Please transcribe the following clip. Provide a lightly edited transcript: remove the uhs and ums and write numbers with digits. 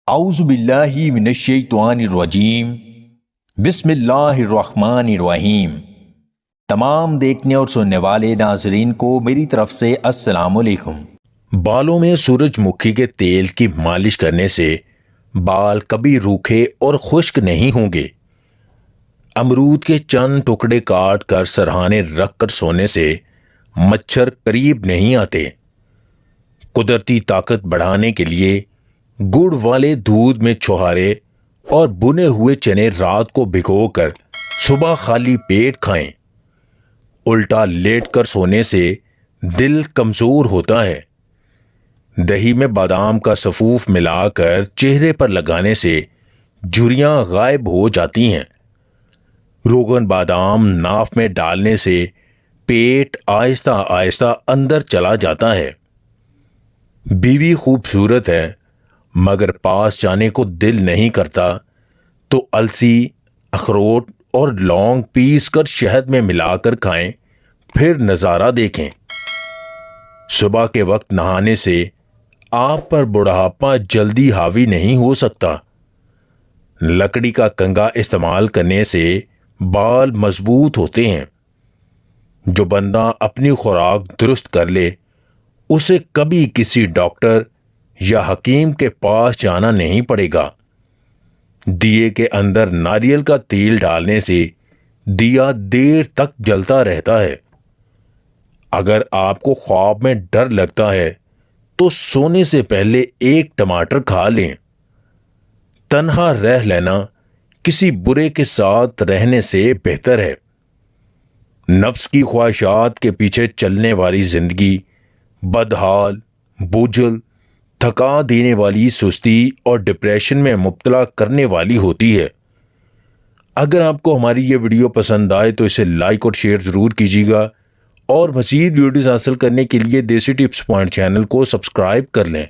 اعوذ باللہ من الشیطان الرجیم بسم اللہ الرحمن الرحیم۔ تمام دیکھنے اور سننے والے ناظرین کو میری طرف سے السلام علیکم۔ بالوں میں سورج مکھی کے تیل کی مالش کرنے سے بال کبھی روکھے اور خشک نہیں ہوں گے۔ امرود کے چند ٹکڑے کاٹ کر سرہانے رکھ کر سونے سے مچھر قریب نہیں آتے۔ قدرتی طاقت بڑھانے کے لیے گڑ والے دودھ میں چھوہارے اور بنے ہوئے چنے رات کو بھگو کر صبح خالی پیٹ کھائیں۔ الٹا لیٹ کر سونے سے دل کمزور ہوتا ہے۔ دہی میں بادام کا سفوف ملا کر چہرے پر لگانے سے جھریاں غائب ہو جاتی ہیں۔ روغن بادام ناف میں ڈالنے سے پیٹ آہستہ آہستہ اندر چلا جاتا ہے۔ بیوی خوبصورت ہے مگر پاس جانے کو دل نہیں کرتا تو السی، اخروٹ اور لونگ پیس کر شہد میں ملا کر کھائیں، پھر نظارہ دیکھیں۔ صبح کے وقت نہانے سے آپ پر بڑھاپا جلدی حاوی نہیں ہو سکتا۔ لکڑی کا کنگھا استعمال کرنے سے بال مضبوط ہوتے ہیں۔ جو بندہ اپنی خوراک درست کر لے اسے کبھی کسی ڈاکٹر یا حکیم کے پاس جانا نہیں پڑے گا۔ دیے کے اندر ناریل کا تیل ڈالنے سے دیا دیر تک جلتا رہتا ہے۔ اگر آپ کو خواب میں ڈر لگتا ہے تو سونے سے پہلے ایک ٹماٹر کھا لیں۔ تنہا رہ لینا کسی برے کے ساتھ رہنے سے بہتر ہے۔ نفس کی خواہشات کے پیچھے چلنے والی زندگی بدحال، بوجھل، تھکا دینے والی، سستی اور ڈپریشن میں مبتلا کرنے والی ہوتی ہے۔ اگر آپ کو ہماری یہ ویڈیو پسند آئے تو اسے لائک اور شیئر ضرور کیجیے گا، اور مزید ویڈیوز حاصل کرنے کے لیے دیسی ٹپس پوائنٹ چینل کو سبسکرائب کر لیں۔